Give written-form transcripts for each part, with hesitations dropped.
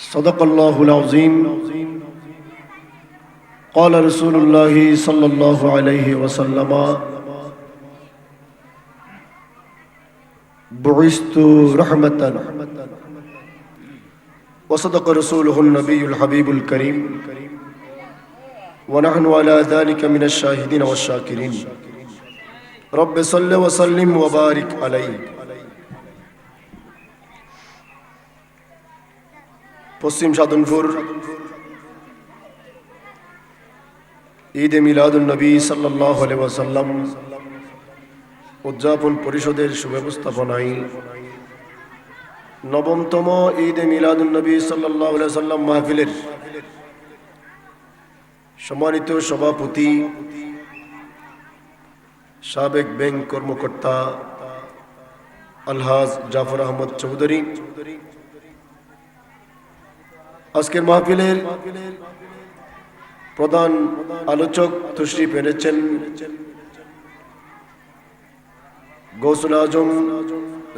صدق الله العظيم. قال رسول الله صلى الله عليه وسلم: بعثت رحمة. وصدق رسوله النبي الحبيب الكريم، ونحن على ذلك من الشاهدين والشاكرين. رب صل وسلم وبارك عليه. পশ্চিম সাধনপুর ঈদে মিলাদুন নবী সাল্লাল্লাহু আলাইহি ওয়াসাল্লাম উদযাপন পরিষদের সুব্যবস্থাপনায় নবমতম ঈদে মিলাদুন নবী সাল্লাল্লাহু আলাইহি ওয়াসাল্লাম মাহফিলের সম্মানিত সভাপতি, সাবেক ব্যাংক কর্মকর্তা আলহাজ জাফর আহমদ চৌধুরী, আজকের মাহফিলের প্রধান আলোচক তশরিফ এনেছেন গৌসুল আজম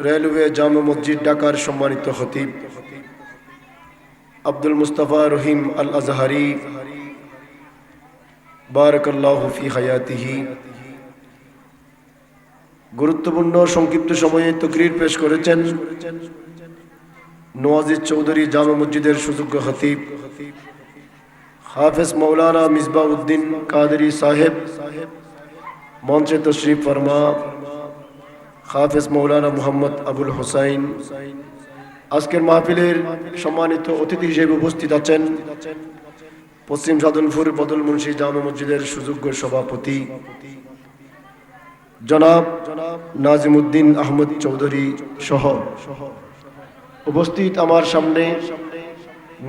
রেলওয়ে জামে মসজিদ ঢাকার সম্মানিত খতিব আব্দুল মুস্তাফা রহিম আল আজহারি বারাকাল্লাহু ফি হায়াতিহি। গুরুত্বপূর্ণ সংক্ষিপ্ত সময়ে তাকরীর পেশ করেছেন নওয়াজিদ চৌধুরী জামে মসজিদের সুযোগ্য খতিব হাফেজ মৌলানা মিসবাউদ্দিন কাদেরী সাহেব, মঞ্চে তশরিফ ফরমা হাফেজ মৌলানা মুহাম্মদ আবুল হুসাইন। আজকের মাহফিলের সম্মানিত অতিথি হিসেবে উপস্থিত আছেন পশ্চিম সাধনপুর বদল মুন্সি জামে মসজিদের সুযোগ্য সভাপতি জনাব নাজিমউদ্দিন আহমদ চৌধুরী সহ উপস্থিত আমার সামনে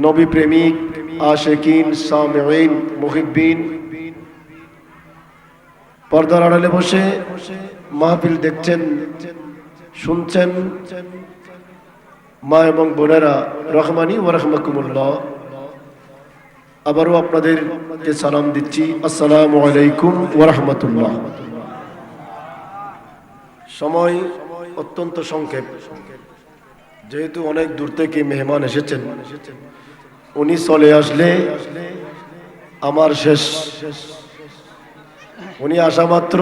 নবী প্রেমিক, আশিকিন, সামিঈন, মুহিব্বিন, পর্দার আড়ালে বসে মাহফিল দেখছেন, শুনছেন মা এবং বোনেরা, রহমানি ওয়া রাহমাকুমুল্লাহ। আবারও আপনাদেরকে সালাম দিচ্ছি, আসসালামু আলাইকুম ওয়া রাহমাতুল্লাহ। সময় অত্যন্ত সংক্ষেপ, যেহেতু অনেক দূর থেকে মেহমান এসেছেন, উনি চলে আসলে আমার শেষ। উনি আসা মাত্র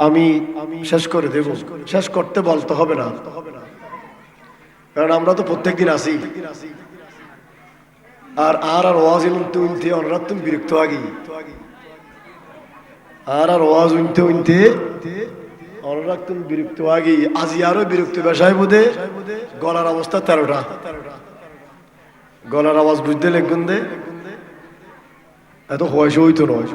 আমি শেষ করে দেব। শেষ করতে বলতে হবে না, কারণ আমরা তো প্রত্যেকদিন আসি। আর ওয়াজ উনতে অনুরাগ তুমি বিরক্ত আগি, আর ওয়াজ উনতে অনুরাগ তুমি বিরক্ত আগি। আজি আরো বিরক্ত বেশায় বোধে গলার অবস্থা 13টা। গলার আওয়াজ বুঝতে লেগুন দে এত হয়স হইতো নয়,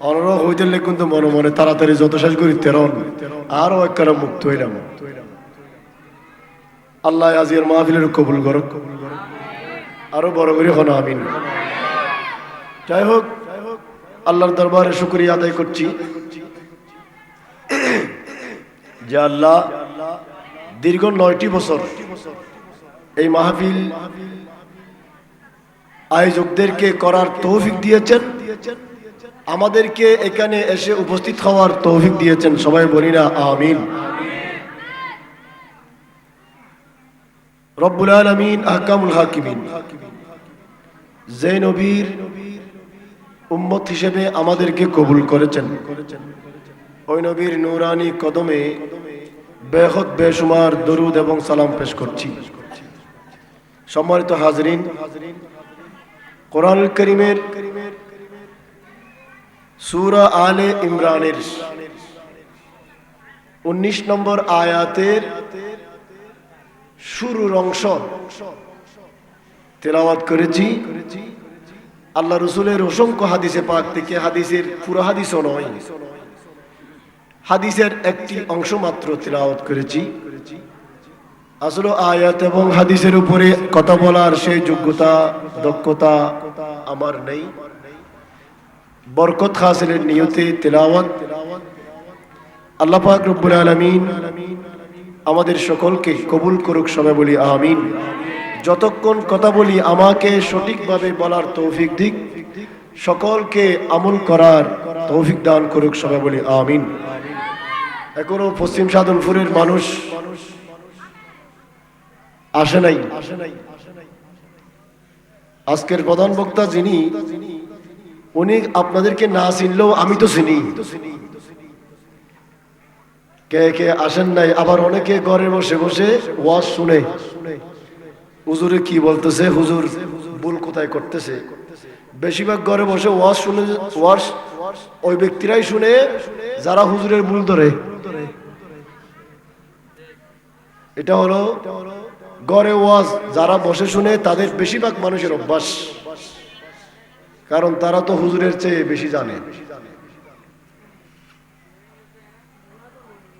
অনুরাগ হইতে লেগুন তো মনে মনে তাড়াতাড়ি যত শেষ করি তেরন আরো একবারে মুক্ত হইলাম। আল্লাহ আজির মাহফিলের কবুল করুক, আরো বড় করে হন আমিন। যাই হোক, আল্লাহর দরবারে শুকরিয়া আদায় করছি যে আল্লাহ দীর্ঘ 9টি বছর এই মাহফিল আয়োজকদেরকে করার তৌফিক দিয়েছেন, আমাদেরকে এখানে এসে উপস্থিত হওয়ার তৌফিক দিয়েছেন। সবাই বলি না আমিন। রব্বুল আলামিন আহকামুল হাকিমিন যে নবীর উম্মত হিসেবে আমাদেরকে কবুল করেছেন, ওই নবীর নূরানি কদমে বেহদ বেশুমার দরুদ এবং সালাম পেশ করছি। সম্মানিত হাজরিন, কোরআনুল কারীমের সূরা আলে ইমরানের 19 নম্বর আয়াতের শুরুর অংশ তেলাওয়াত করেছি। আল্লাহ রাসূলের অসংখ্য হাদিসে পাক থেকে, হাদিসের পুরো হাদিসও নয়, হাদিসের একটি অংশ মাত্র তেলাওয়াত করেছি। আসলে আয়াত এবং হাদিসের উপরে কথা বলার সেই যোগ্যতা, দক্ষতা আমার নেই। বরকত হাসিলের নিয়তে তেলাওয়াত। আল্লাহ পাক রব্বুল আলামিন আমাদের সকলকে কবুল করুক, সবাই বলি আমিন। যতক্ষণ কথা বলি আমাকে সঠিকভাবে বলার তৌফিক দিক, সকলকে আমল করার তৌফিক দান করুক, সবাই বলি আমিন। এখনো পশ্চিম সাধনপুরের মানুষ আসে নাই। আজকের প্রধান বক্তা যিনি, উনি আপনাদেরকে না চিনলেও আমি তো চিনি। কে কে আসেন নাই? আবার অনেকে ঘরে বসে বসে ওয়াজ শুনে হুজুরে কি বলতেছে, হুজুর ভুল কোথায় করতেছে। বেশিরভাগ ঘরে বসে ওয়াজ শুনে, ওয়াজ ওই ব্যক্তিরাই শুনে যারা হুজুরের ভুল ধরে। এটা হলো ঘরে ওয়াজ যারা বসে শুনে তাদের বেশিরভাগ মানুষের অভ্যাস, কারণ তারা তো হুজুরের চেয়ে বেশি জানে।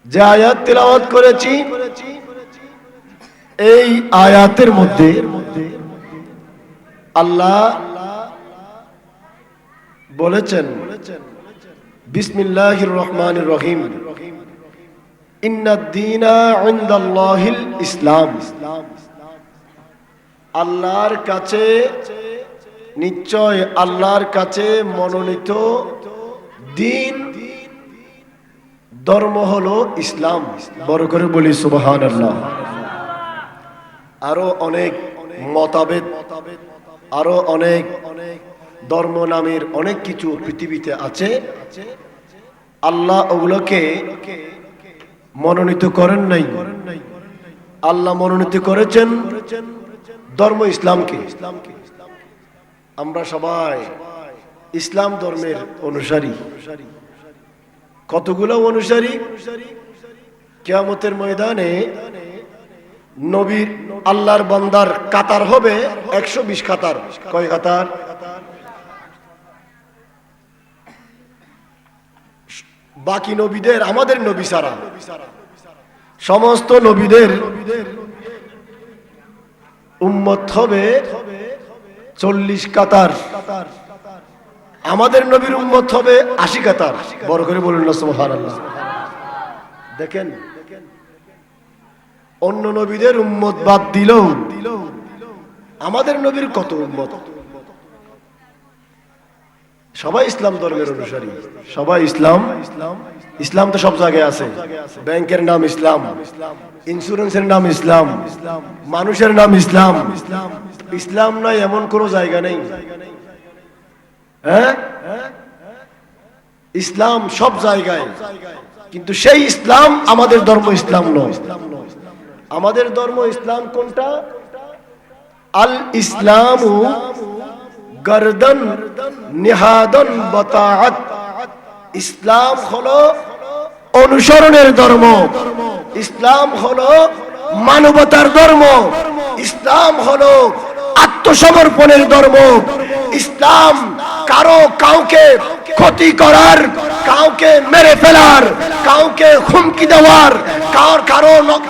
যে আয়াত তেলাওয়াত করেছি, এই আয়াতের মধ্যে আল্লাহ বলেছেন বিসমিল্লাহির রহমানির রহিম, ইন্নাদ-দীনা ইনদাল্লাহিল ইসলাম। আল্লাহর কাছে, নিশ্চয় আল্লাহর কাছে মনোনীত দিন, ধর্ম হলো ইসলাম। বড় করে বলি সুবহানাল্লাহ। আরো অনেক মতভেদ, আরো অনেক ধর্ম নামের অনেক কিছু পৃথিবীতে আছে। আল্লাহ ওগুলোকে মনোনীত করেন নাই। আল্লাহ মনোনীত করেছেন ধর্ম ইসলামকে। আমরা সবাই ইসলাম ধর্মের অনুসারী। কতগুলো অনুসারী? কিয়ামতের ময়দানে নবীর, আল্লাহর বান্দার কাতার হবে 120 কাতার। কয় কাতার? বাকি নবীদের, আমাদের নবী ছাড়া সমস্ত নবীদের উম্মত হবে 40 কাতার। আমাদের নবীর উম্মত হবে 80 কাতার। বড় করে বলুন না সুবহানাল্লাহ। দেখেন, অন্য নবীদের উম্মত বাদ দিলেও আমাদের নবীর কত উম্মত। সবাই ইসলাম ধর্মের অনুসারী, সবাই ইসলাম। ইসলাম তো সব জায়গায় আছে। ব্যাংকের নাম ইসলাম, ইন্স্যুরেন্সের নাম ইসলাম, মানুষের নাম ইসলাম। ইসলাম নাই এমন কোন জায়গা নেই। হ্যাঁ, ইসলাম সব জায়গায়, কিন্তু সেই ইসলাম আমাদের ধর্ম ইসলাম নয়। আমাদের ধর্ম ইসলাম কোনটা? আল ইসলামু গর্দন নিহাদন বাতাআত। ইসলাম হলো অনুসরণের ধর্ম, ইসলাম হলো মানবতার ধর্ম, ইসলাম হলো আত্মসমর্পণের ধর্ম। ইসলাম কারো কাউকে ক্ষতি করার, কাউকে মেরে ফেলার, কাউকে হুমকি দেওয়ার,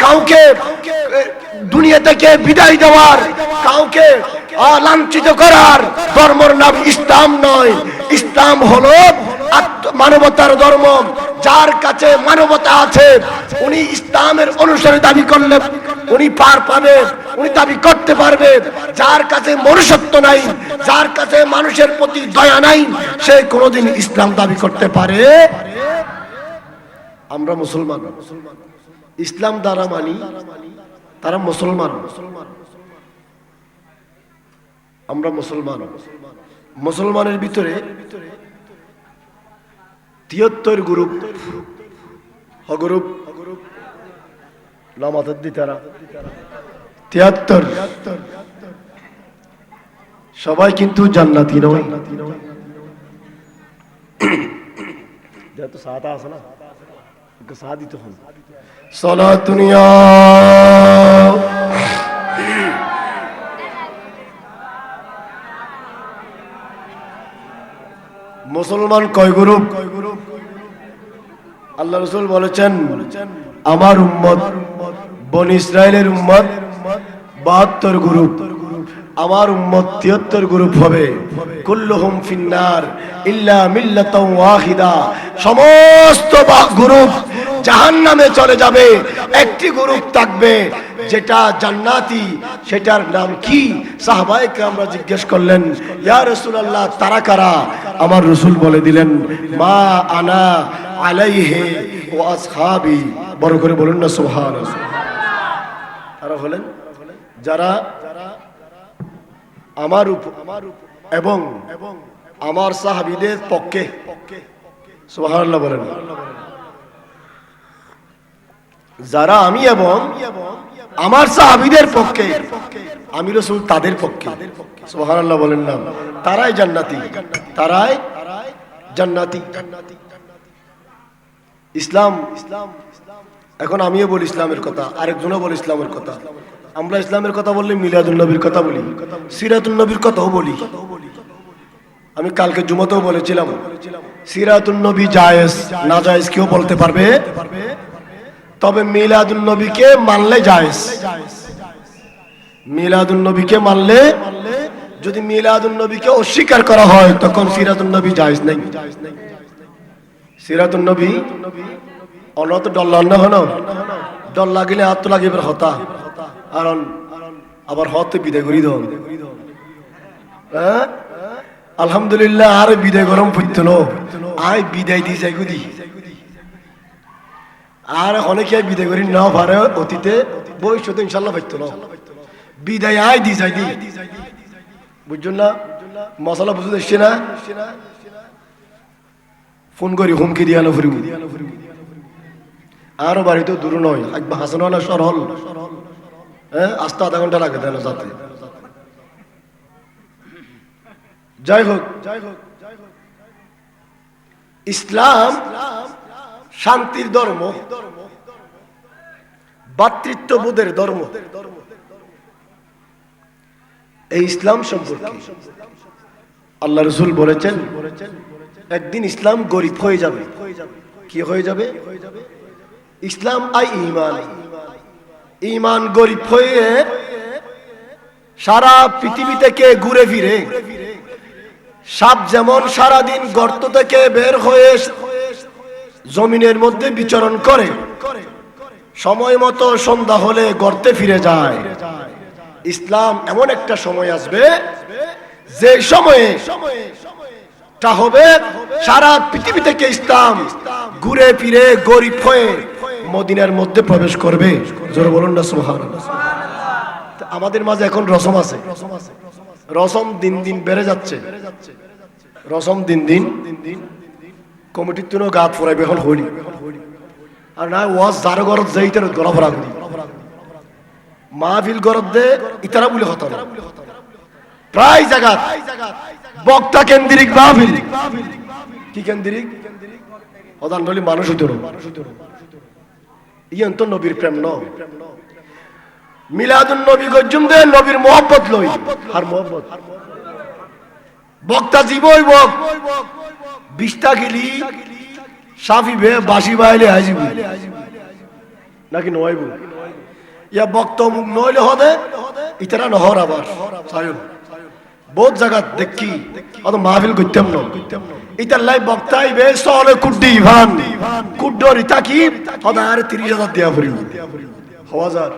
কাউকে দুনিয়া থেকে বিদায় দেওয়ার, কাউকে লাঞ্ছিত করার ধর্মের নাম ইসলাম নয়। ইসলাম হলো মানবতার ধর্ম। যার কাছে মানবতা আছে উনি ইসলামের অনুসারী দাবি করলে উনি পার পাবে, উনি দাবি করতে পারবে। যার কাছে মনুষ্যত্ব নাই, যার কাছে মানুষের প্রতি দয়া নাই, সে কোনোদিন ইসলাম দাবি করতে পারে। আমরা মুসলমান, ইসলাম দ্বারা মানি, তারা মুসলমান। আমরা মুসলমান। মুসলমানের ভিতরে 73 গ্রুপ, গ্রুপ নামাতের দিতারা 73। সবাই কিন্তু জান্নাতি নয়। যেহেতু সাদা আছে না, সাদি তো হন সালাতুনিয়া। মুসলমান কয় গ্রুপ? আল্লাহ রাসূল বলেছেন আমার উম্মত বনি ইসরাইলের উম্মত 72 গ্রুপ, আমার উম্মত 73 গ্রুপ হবে। কুল্লুহুম ফিন্নার ইল্লা মিল্লাতান ওয়াহিদা। সমস্ত গ্রুপ জাহান্নামে চলে যাবে, একটি গ্রুপ থাকবে যেটা জান্নাতি। সেটার নাম কি? সাহাবায়ে কেরামরা জিজ্ঞেস করলেন, ইয়া রাসূলুল্লাহ তারা কারা? আমার রাসূল বলে দিলেন, মা আনা আলাইহি ওয়া আসহাবি। বড় করে বলুন না সুবহানাল্লাহ। তারা হলেন যারা আমার এবং আমার সাহাবীদের পক্ষে, সুবহানাল্লাহ বলেন, যারা আমি এবং আমার সাহাবীদের পক্ষে, আমি রাসূল তাদের পক্ষে, সুবহানাল্লাহ বলেন না, তারাই জান্নাতি, তারাই জান্নাতি। ইসলাম, এখন আমিও বলি ইসলামের কথা, আরেকজনও বলি ইসলামের কথা। আমরা ইসলামের কথা বললে মিলাদুন নবীর কথা বলি, সিরাতুন নবীর কথাও বলি। আমি কালকে জুমাতেও বলেছিলাম, সিরাতুন নবী জায়েজ, না জায়েজ কেউ বলতে পারবে, তবে মিলাদুন নবীকে মানলে জায়েজ। মিলাদুন নবীকে মানলে, যদি মিলাদুন নবীকে অস্বীকার করা হয় তখন সিরাতুন নবী জায়েজ নেই। সিরাতুন নবী অনত ডল্লার না হন, ডল লাগিলে হাত তো লাগিবে হতা, আর আবার হতে বিদায় করি দন। আলহামদুলিল্লাহ, আর বিদায় গরম পড়তো না, আয় বিদায় দিয়ে যাই গুদি, আর অনেকে বিদায় করি না পারে অতীতে, ভবিষ্যতে ইনশাল্লাহ পাইতো না, বিদায় আয় দিয়ে যাই দি, বুঝছেন না? মশলা বুঝতে এসছে না, ফোন করি হুমকি দিয়া না ফুরিব, আরো বাড়ি তো দূর নয়, একবার হাসানো না সরল, হ্যাঁ আসতে আধা ঘন্টা লাগে দেন যাতে। যাই হোক, ইসলাম শান্তির ধর্ম, ভ্রাতৃত্ববোধের ধর্ম। এই ইসলাম সম্পর্কে আল্লাহ রাসূল বলেছেন, একদিন ইসলাম গরিব হয়ে যাবে। কি হয়ে যাবে? ইসলাম আই ঈমান, ঈমান গরিব হয়ে সারা পৃথিবী থেকে ঘুরে ফিরে, সাপ যেমন সারাদিন গর্ত থেকে বের হয়ে জমিনের মধ্যে বিচরণ করে, সময় মতো সন্ধ্যা হলে গর্তে ফিরে যায়, ইসলাম এমন একটা সময় আসবে যে সময়ে তা হবে সারা পৃথিবী থেকে ইসলাম ঘুরে ফিরে গরিব হয়ে মদিনার মধ্যে প্রবেশ করবে। জোরে বলুন না সুবহানাল্লাহ। আমাদের মাঝে এখন রসম আছে, রসম দিন দিন বেড়ে যাচ্ছে, রসম দিন দিন কমিটির তুনো গাত ফরাইবে এখন হইনি, আর না ওয়াজ যার ঘরত যাই তার গলা ফরা করি, মাহফিল ঘরত দে ইতারা বলে হতো না, প্রায় জায়গা বক্তা কেন্দ্রিক মাহফিল। কি কেন্দ্রিক? অদান বলি মানুষ হইতো না, ইয়ন তো নবীর প্রেম ন। মিলাদুন নবী গজ্জুম দে নবীর মোহব্বত লই, আর মোহব্বত বক্তা জীবই বক বিশটা গেলি সাফি বে বাসি বাইলে হাজিব নাকি নয়ব, ইয়া বক্ত মুখ নইলে হদে ইতারা নহর আবার সায়ন বহুত জায়গা দেখি অত মাহফিল করতাম না, ইতার লাই বক্তাই বে সলে কুড্ডি ইভান কুড্ডর ইতা কি হদা আর 30,000 দেয়া পড়িব, হাজার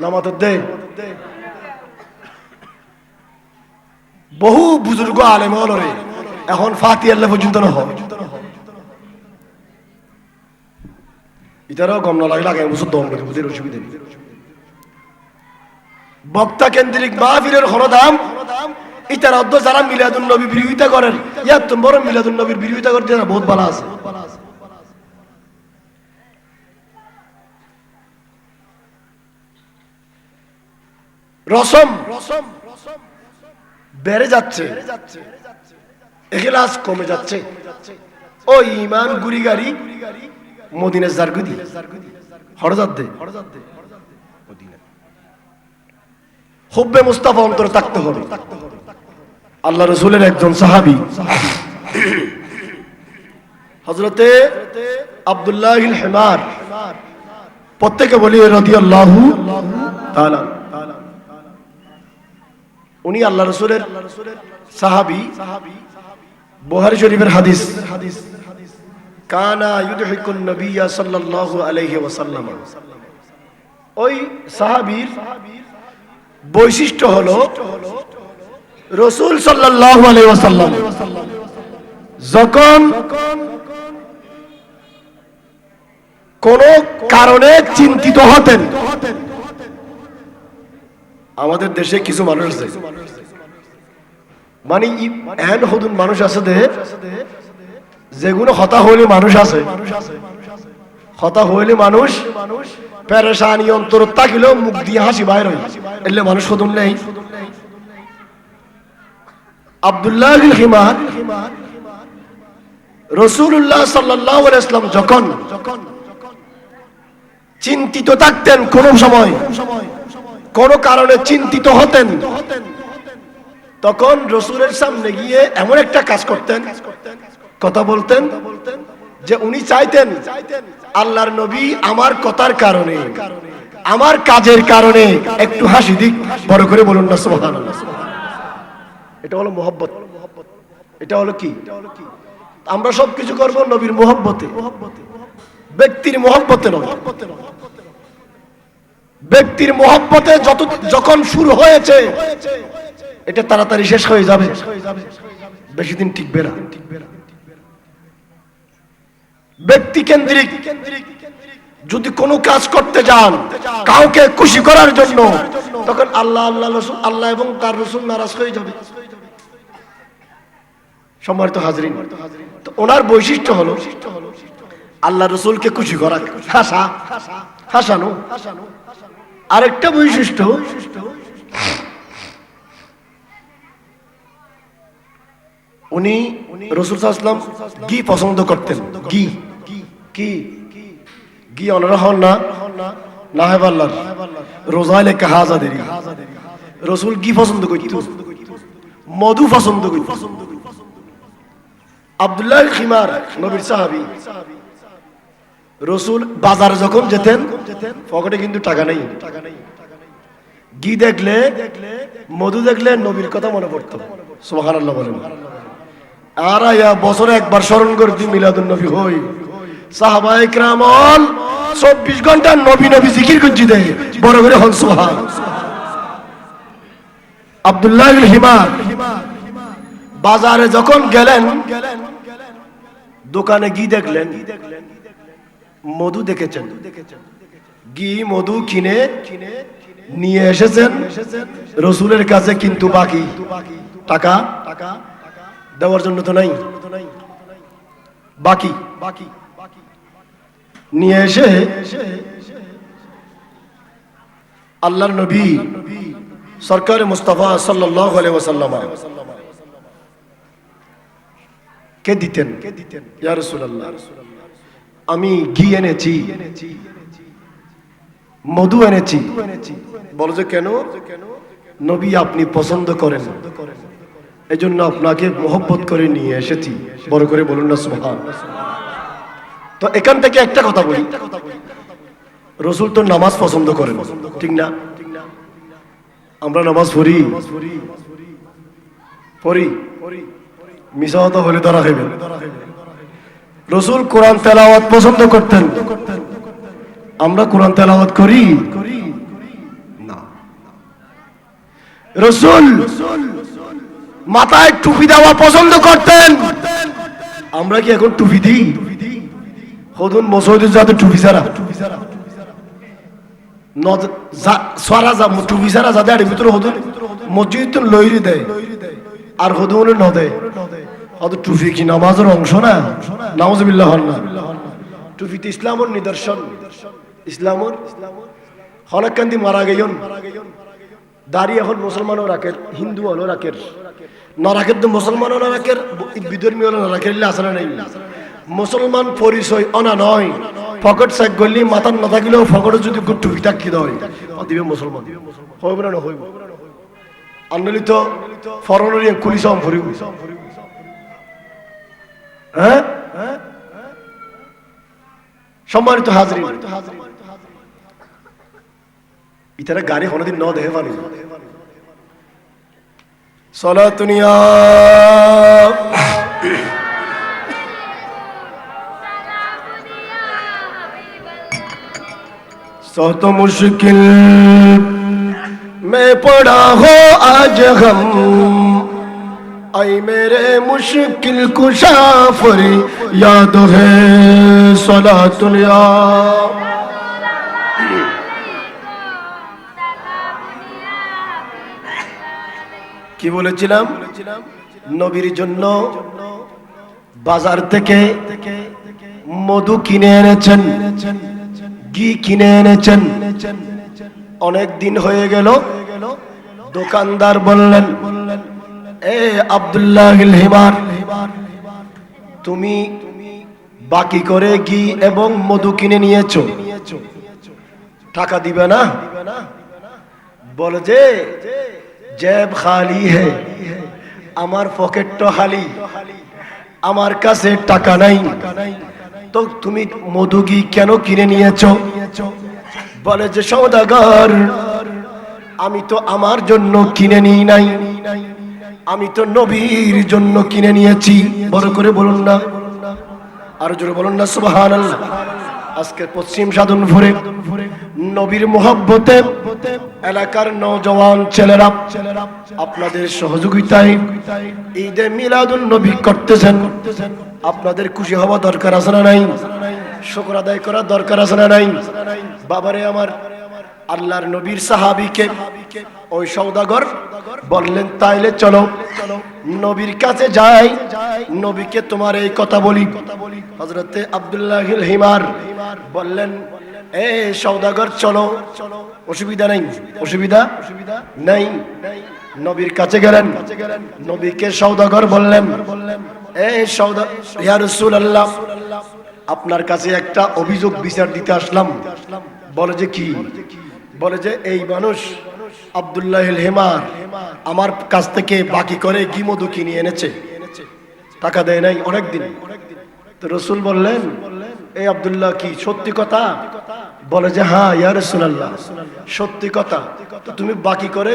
নামাত দে। বহু বুজুর্গ আলেম হলরে এখন ফাতিহা আল্লাহ পর্যন্ত না হয়, ইতারাও গম না লাগে লাগে বছর দম করে বুঝের অসুবিধা নেই। বক্তা কেন্দ্রিক মাহফিলের হরদাম ইতার অর্ধ যারা মিলাদুন নবী বিরোধিতা করেন, ইয়ার তো বড় মিলাদুন নবীর বিরোধিতা করতে যারা বহুত ভালো আছে। রসম বেড়ে যাচ্ছে, ইখলাস কমে যাচ্ছে, ও ঈমান গুরি গাড়ি মদিনার জারগুদি হরজাত দে মদিনা হুব্বে মুস্তাফা অন্তরে থাকতে হবে। আল্লাহ রাসূলের একজন সাহাবী হযরতে আব্দুল্লাহিল হিমার, প্রত্যেকে বলি রাদিয়াল্লাহু তাআলা, উনি আল্লাহ রাসূলের সাহাবী, বুখারী শরীফের হাদিস, কানা ইউদহিকুন নবিয়্য সাল্লাল্লাহু আলাইহি ওয়াসাল্লাম। ওই সাহাবীর বৈশিষ্ট্য হলো রাসূল সাল্লাল্লাহু আলাইহি ওয়াসাল্লাম যখন কোন কারণে চিন্তিত হতেন, আমাদের দেশে কিছু মানুষ আছে মানে এন হদুন মানুষ আছে দে যেগুলো হতা হইলে মানুষ আছে হতা হইলে মানুষ পেরেশানি অন্তর তাকিলেও মুখ দিয়ে হাসি বাইর হয় এলে মানুষ হদুন নেই আব্দুল্লাহ বিন হিমার রাসূলুল্লাহ সাল্লাল্লাহু আলাইহি ওয়াসাল্লাম যখন চিন্তিত থাকতেন কোন সময় কোন কারণে চিন্তিত হতেন তখন রাসূলের সামনে গিয়ে এমন একটা কাজ করতেন কথা বলতেন যে উনি চাইতেন আল্লাহর নবী আমার কথার কারণে আমার কাজের কারণে একটু হাসি দিক বড় করে বলুন না সুবহানাল্লাহ এটা হলো মুহাব্বত এটা হলো কি আমরা সবকিছু করব নবীর মুহাব্বতে ব্যক্তির মুহাব্বতে নয় ব্যক্তির মুহাব্বতে যখন শুরু হয়েছে এটা তাড়াতাড়ি শেষ হয়ে যাবে বেশি দিন টিকবে না ব্যক্তি কেন্দ্রিক যদি কোনো কাজ করতে যান কাউকে খুশি করার জন্য তখন আল্লাহ আল্লাহ রাসূল আল্লাহ এবং তার রাসূল নারাজ হয়ে যাবে সম্মানিত হাজরিন তো ওনার বৈশিষ্ট্য হলো আল্লাহ রাসূলকে খুশি করা হাসানো আরেকটা বৈশিষ্ট্য উনি রাসূল সাল্লাল্লাহু আলাইহি ওয়াসাল্লাম ঘি পছন্দ করতেন ঘি কি ঘি অনরহন না হয় আল্লাহর রোজাইলে কাহাজা দেরি রাসূল ঘি পছন্দ করতেন মধু পছন্দ করতেন আব্দুল্লাহ খিমার নবীর সাহাবী রাসূল বাজারে যখন যেতেন পকেটে কিন্তু টাকা নেই ঘি দেখলে মধু দেখলে নবীর কথা মনে পড়তো সুবহানাল্লাহ বলেন আর বছরে একবার স্মরণ করতে মিলাদুন নবী হই সাহাবায়ে কেরাম 24 ঘন্টা নবী নবী জিকির করতে দেয় বড় করে হন সুবহান আব্দুল্লাহ ইবনে হিমার বাজারে যখন গেলেন দোকানে ঘি দেখলেন মধু দেখেছেন ঘি মধু কিনে নিয়ে এসেছেন রাসূলের কাছে কিন্তু বাকি টাকা দেওয়ার জন্য তো নাই বাকি নিয়ে এসে আল্লাহর নবী সরকারে মুস্তাফা সাল্লাল্লাহু আলাইহি ওয়াসাল্লাম কে দিতেন ইয়া রাসূলুল্লাহ আমি ঘি এনেছি মধু এনেছি বলো যে কেন নবী আপনি পছন্দ করেন এজন্য আপনাকে মোহব্বত করে নিয়ে এসেছি বড় করে বলুন না সুবহান তো এখান থেকে একটা কথা বলি রাসূল তো নামাজ পছন্দ করেন ঠিক না আমরা নামাজ পড়ি মিসাওয়াত হলে ধরা হইবে রাসূল কোরআন তেলাওয়াত পছন্দ করতেন আমরা কোরআন তেলাওয়াত করি না রাসূল মাথায় টুপি দেওয়া পছন্দ করতেন আমরা কি এখন টুপি দিই হদুন মসজিদে যাতে টুপি ছাড়া টুপি ছাড়া যাতে আর ভিতরে হদুন মসজিদ তো লইরি দেয় আর হদুন ন দেয় অত টুপি কি নামাজের অংশ না নাউজুবিল্লাহ হন না টুপিতে ইসলামের নিদর্শন ইসলামের হলাকান্দি মারা গেয়ন দাড়ি এখন মুসলমানও রাখের হিন্দু হলো রাখের না রাখের তো মুসলমানও না রাখের বিধর্মী হলো না রাখের আসলে নেই মুসলমান পরিচয় অনা নয় ফকট সাক গলি মাথার না থাকলেও ফকটে যদি টুপি টাকি দেয় দিবে মুসলমান হইব না হইব আন্দোলিত তো ফরনের কুলিসম ফরিব হ্যাঁ সম্মানিত হাজরিন ইতারা গাড়ি হনদিন ন দেহে পানি সালাতুনিয়া सौ मुश्किल में पड़ा हो आज हम आई मेरे मुश्किल कुशा फरी याद है सलातुनिया কি বলেছিলাম? নবীর জন্য বাজার থেকে মধু কিনে এনেছেন, ঘি কিনে এনেছেন। অনেক দিন হয়ে গেল, দোকানদার বললেন, এ আব্দুল্লাহিল হিমার, তুমি বাকি করে ঘি এবং মধু কিনে নিয়েছো, টাকা দিবে না? বলে যে জেব খালি হে, আমার পকেট তো খালি, আমার কাছে টাকা নাই, তো তুমি মধু ঘি কেন কিনে নিয়েছো? বলে যে সওদাগর, আমি তো আমার জন্য কিনে নিই নাই, আমি তো নবীর জন্য কিনে নিয়েছি। বড় করে বলুন না, আর জোরে বলুন না সুবহানাল্লাহ। আজকে পশ্চিম সাধনপুরে নবীর মোহব্বতে এলাকার নওজওয়ান ছেলেরা আপনাদের সহযোগিতায় ঈদে মিলাদুন নবী করতেছেন। আপনাদের খুশি হওয়া দরকার আছে না নাই? শুকর আদায় করা দরকার আছে না নাই? বাবারে আমার, আল্লাহর নবীর সাহাবীকে ওই সওদাগর বললেন, তাইলে চলো নবীর কাছে যাই, নবীকে তোমার এই কথা বলি। হযরতে আব্দুল্লাহিল হিমার বললেন, এ সওদাগর চলো, অসুবিধা নাই, অসুবিধা নাই। নবীর কাছে গেলেন, নবীকে সওদাগর বললেন, এ সওদাগর, ইয়া রাসূলুল্লাহ, আপনার কাছে একটা অভিযোগ বিচার দিতে আসলাম। বলে যে কি? বলে যে এই মানুষ আব্দুল্লাহিল হিমার আমার কাছ থেকে বাকি করে ঘি মধু কিনে এনেছে, টাকা দেয় নাই অনেকদিন। তো রাসূল বললেন, এই আব্দুল্লাহ কি সত্যি কথা? বলে যে হ্যাঁ ইয়া রাসূলুল্লাহ, সত্যি কথা। তো তুমি বাকি করে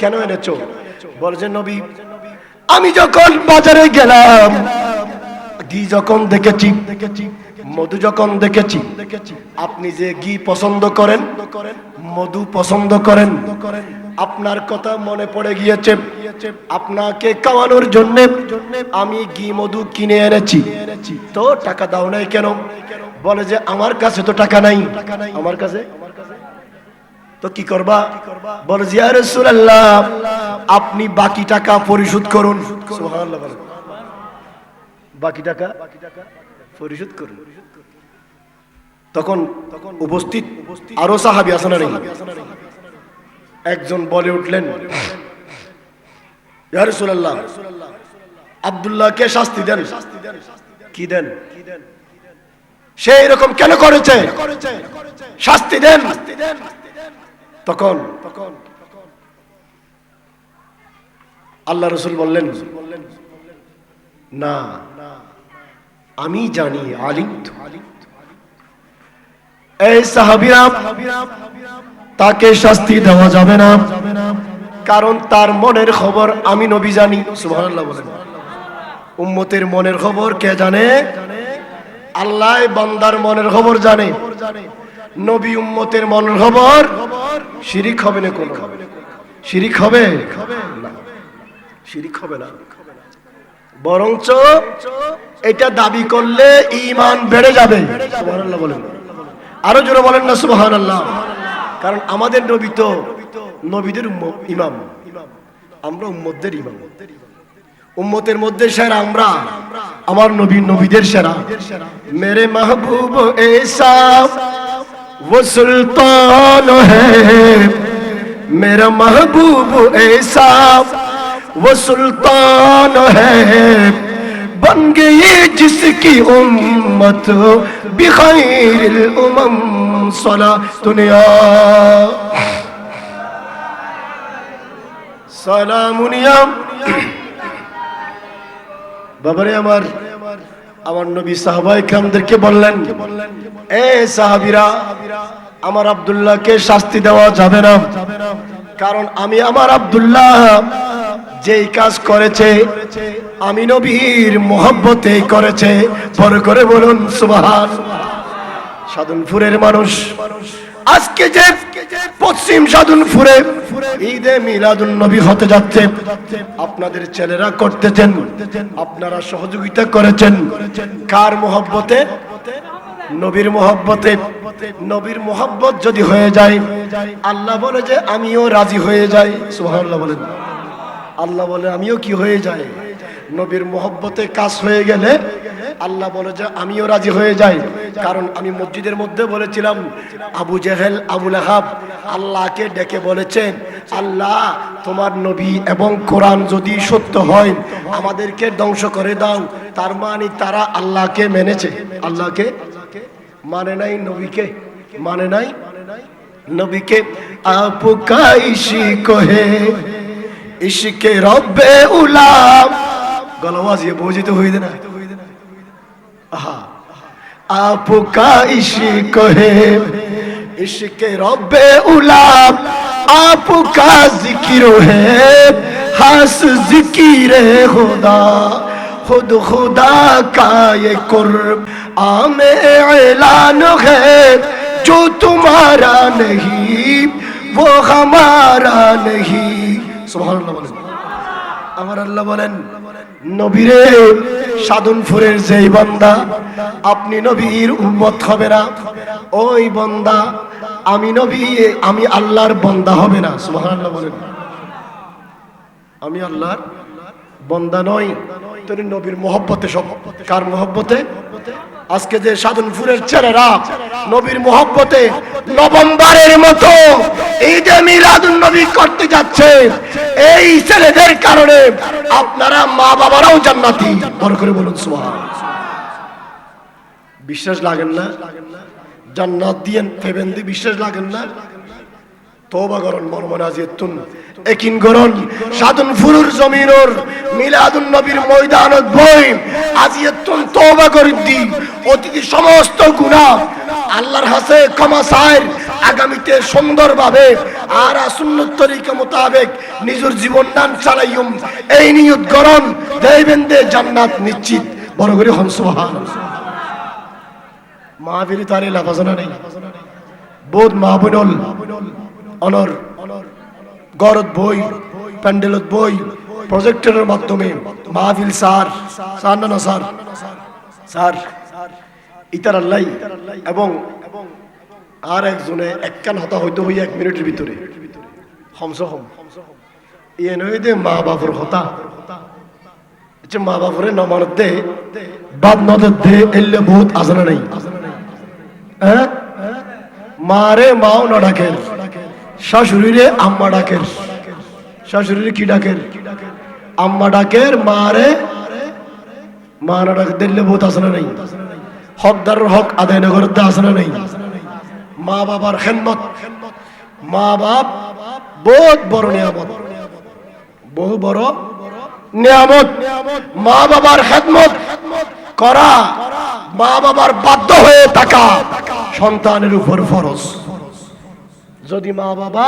কেন এনেছো? বলে যে নবী, আমি যখন বাজারে গেলাম, ঘি যখন দেখেছি, মধু যখন দেখেছি, আপনি যে ঘি পছন্দ করেন, মধু পছন্দ করেন, আপনার কথা মনে পড়ে গিয়েছে, আপনাকে খাওয়ানোর জন্য আমি ঘি মধু কিনে এনেছি, তো টাকা দাও নাই কেন? বলে যে আমার কাছে তো টাকা নাই, আমার কাছে তো কি করবা? বলে যে ইয়া রাসূলুল্লাহ, আপনি বাকি টাকা পরিশোধ করুন। সুবহানাল্লাহ বলেন, বাকি টাকা পরিশোধ করুন। তখন উপস্থিত আরো সাহাবী আছেন না? একজন বলে উঠলেন, ইয়া রাসূলুল্লাহ, আব্দুল্লাহকে শাস্তি দেন। কি দেন? সে এরকম কেন করেছে, শাস্তি দেন। তখন আল্লাহ রাসূল বললেন, না, আমি জানি, আলিম। এই সাহাবীরা, তাকে শাস্তি দেওয়া যাবে না, কারণ তার মনের খবর আমি নবী জানি। সুবহানাল্লাহ বলেন। উম্মতের মনের খবর কে জানে? আল্লাহ বান্দার মনের খবর জানে। নবী উম্মতের মনের খবর। শিরিক হবে না? কোন শিরিক হবে না, শিরিক হবে না। বরঞ্চ এটা দাবি করলে ঈমান বেড়ে যাবে। সুবহানাল্লাহ বলেন, আরো জোরে বলেন না সুবহানাল্লাহ। কারণ আমাদের নবী তো নবীদের ইমাম, আমরা উম্মতদের ইমাম। উম্মতের মধ্যে সেরা আমরা, আমার নবী নবীদের সেরা। মেরে মাহবুব ऐसा वो सुल्तान है, मेरा महबूब ऐसा वो सुल्तान है, बन गई जिसकी उम्मत बिखैरिल उमम सला दुनिया সালামুনিয়া। বাবারে আমার, আমার নবী সাহাবায়ে কেরামদেরকে বললেন, এ সাহাবীরা, আমার আব্দুল্লাহকে শাস্তি দেওয়া যাবে না, কারণ আমি আমার আব্দুল্লাহ যেই কাজ করেছে আমি নবীর মোহব্বতে করেছে। বড় করে বলুন সুবহানাল্লাহ। সাধনপুরের মানুষ, আজকে যে পশ্চিম সাধনপুরে ঈদে মিলাদুন নবী হতে যাচ্ছে, আপনাদের ছেলেরা করতেছেন, আপনারা সহযোগিতা করেছেন কার মোহব্বতে? নবীর মোহব্বতে। নবীর মোহব্বত যদি হয়ে যায়, আল্লাহ বলে যে আমিও রাজি হয়ে যাই। সুবহানাল্লাহ বলেন। আল্লাহ বলে আমিও কি হয়ে যায়, নবীর মোহব্বতে কাজ হয়ে গেলে আল্লাহ বলে যে আমিও রাজি হয়ে যাই। কারণ আমি মসজিদের মধ্যে বলেছিলাম, আবু জেহেল আবু লাহাব আল্লাহকে ডেকে বলেছেন, আল্লাহ তোমার নবী এবং কোরআন যদি সত্য হয় আমাদেরকে ধ্বংস করে দাও। তার মানে তারা আল্লাহকে মেনেছে, আল্লাহকে মানে নাই, নবীকে মানে নাই। নবীকে আপকা ইশক হে ইশকে রব্বে উলাম, গলাওয়াজ ये बोझित हुई ना, आपका इश्क है इश्क रब्बे उलाम, आपका जिक्र है हस जिक्र खुदा, खुद खुदा का ये कुर्ब आमे ऐलान है, जो तुम्हारा नहीं वो हमारा नहीं। सुभान अल्लाह। আমার আল্লাহ বলেন, নবীরে সাধনপুরের যেই বান্দা আপনি নবীর উম্মত হবে না, ওই বান্দা আমি নবী আমি আল্লাহর বান্দা হবে না। সুবহানাল্লাহ বলেন। আমি আল্লাহর বান্দা নই, তোর নবীর মহব্বতে। সব কার মহব্বতে? আজকে যে সাধনপুরের ছেলেরা নবীর মহব্বতে নভেম্বরের মতো ঈদে মিলাদুন নবী করতে যাচ্ছে, এই ছেলেদের কারণে আপনারা মা বাবারাও জান্নাতি। বড় করে বলুন সুবহানাল্লাহ। বিশ্বাস লাগেন না? জান্নাত দিয়েন ফেবেন্দি বিশ্বাস লাগেন না? তওবা করুন, মরমন আজিয়াতুন একিন করুন। সাধনপুরের জমিনের মিলাদুন নবীর ময়দানত বই আজিয়াতুন তওবা করে দি, অতীত সমস্ত গুনাহ আল্লাহর কাছে ক্ষমা চাই, আগামীতে সুন্দরভাবে আর সুন্নত তরিকা মোতাবেক নিজের জীবন দান চালাইম, এই নিয়ত করুন, দেখবেন যে জান্নাত নিশ্চিত। বড় করে হন সুবহানাল্লাহ। মাহফিল তারে লাফাজনা নেই, বহুত মাহবুল অনর গরত বই, প্যান্ডেলত বই, প্রজেক্টরের মাধ্যমে মাহফিল সার সার না সার সার ইতার আল্লাহ এবং আর একজনে একখান হতা হইতে হই 1 মিনিটের ভিতরে হমসহম ইয়ে নয় দে মা বাবুর হতা। আচ্ছা মা বাবুরে নমানত দে বাদ নদত দে এলে বহুত আজানা নাই। হ্যাঁ, মারে মাও না ডাকের, শাশুড়িরে আম্মা ডাকের। শাশুড়িরে কি ডাকের? আম্মা ডাকের। মারে মা না ডাক দিলে বহুত আসানা নেই। হকদারের হক আদায় না করতে আসানা নেই। মা বাবার খেদমত, মা বাপ বহুত বড় নিয়ামত, বহু বড় নিয়ামত। মা বাবার খেদমত করা, মা বাবার বাধ্য হয়ে থাকা সন্তানের উপর ফরজ। যদি মা বাবা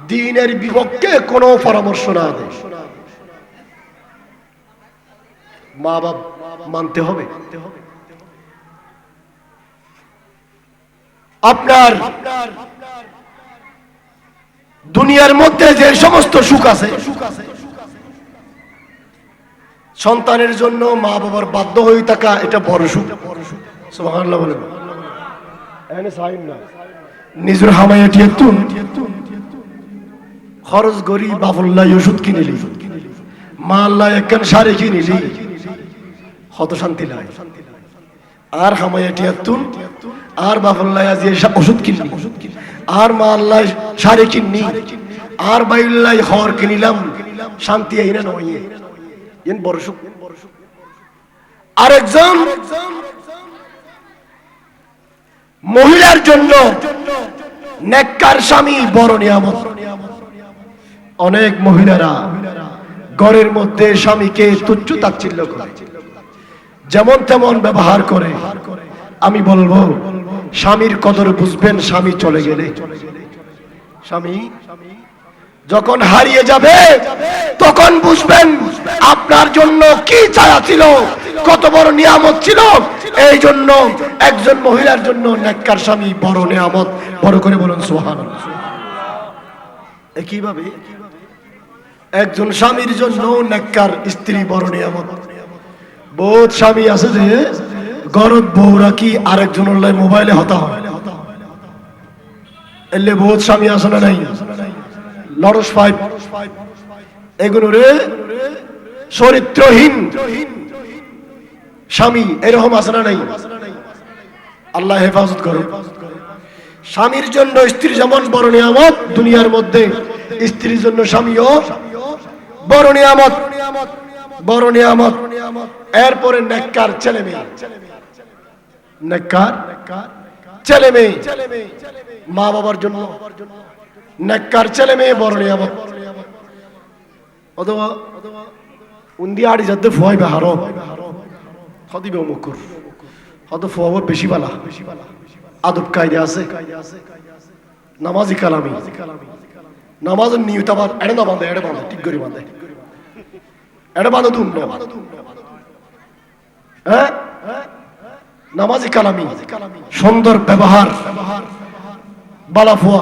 দ্বীনের বিপক্ষে কোনো পরামর্শ না দেয়, মা বাবা মানতে হবে। আপনার দুনিয়ার মধ্যে যে সমস্ত সুখ আছে, সন্তানের জন্য মা বাবার বাধ্য হয়ে থাকা এটা বড় সুখ। সুবহানাল্লাহ বলেন। এখানে সাইন না নিজের হামায়াটি একটু খরচ করি, বাবুল্লাহ ওষুধ কিনিলি, মা আল্লাহ একখান শাড়ি কিনিলি, হত শান্তি লাগে। আর হামায়াটি একটু আর বাবুল্লাহ আজ ওষুধ কিনলি, আর মা আল্লাহ শাড়ি কিননি, আর বাইল্লাহ হর কিনিলাম, শান্তি এই না নয়। এন বড় সুখ। আরেকজন মহিলার জন্য নেককার স্বামী বড় নিয়ামত। অনেক মহিলারা ঘরের মধ্যে স্বামীকে তুচ্ছ তাচ্ছিল্য করে, যেমন তেমন ব্যবহার করে। আমি বলবো স্বামীর কদর বুঝবেন স্বামী চলে গেলে। স্বামী যখন হারিয়ে যাবে তখন বুঝবেন আপনার জন্য কি ছায়া ছিল, কত বড় নিয়ামত ছিল। এই জন্য একজন মহিলার জন্য নেককার স্বামী বড় নিয়ামত। বড় করে বলুন সুবহানাল্লাহ। একইভাবে একজন স্বামীর জন্য নেককার স্ত্রী বড় নিয়ামত। বহুত স্বামী আছে যে গরত বউ রাখি আরেকজনের লাই মোবাইলে হতা হয়, এলে বহুত স্বামী আছে না নাই? লড়স পাইপ এগুলোরে চরিত্রহীন স্বামী এরকম আছে না নাই? আল্লাহ হেফাজত করো। স্বামীর জন্য স্ত্রী যেমন বড় নিয়ামত, দুনিয়ার মধ্যে স্ত্রীর জন্য স্বামীও বড় নিয়ামত, বড় নিয়ামত। এরপরে নেককার ছেলে মেয়ে, নেককার ছেলে মেয়ে মা বাবার জন্য নেককার ছেলে মেয়ে বড় নিয়ামত। অথবা উন্দি আড়ি যাতে ফুয়াই বা হারো হদিবে মুকুর হত ফুয়াব বেশি বালা, আদব কায়দা আছে, নামাজি কালামি, নামাজের নিয়ত আবার এড়ে না বাঁধে, এড়ে বাঁধে ঠিক করে বাঁধে, এড়ে বাঁধে তুম হ্যাঁ নামাজি কালামি, সুন্দর ব্যবহার, বালা ফুয়া।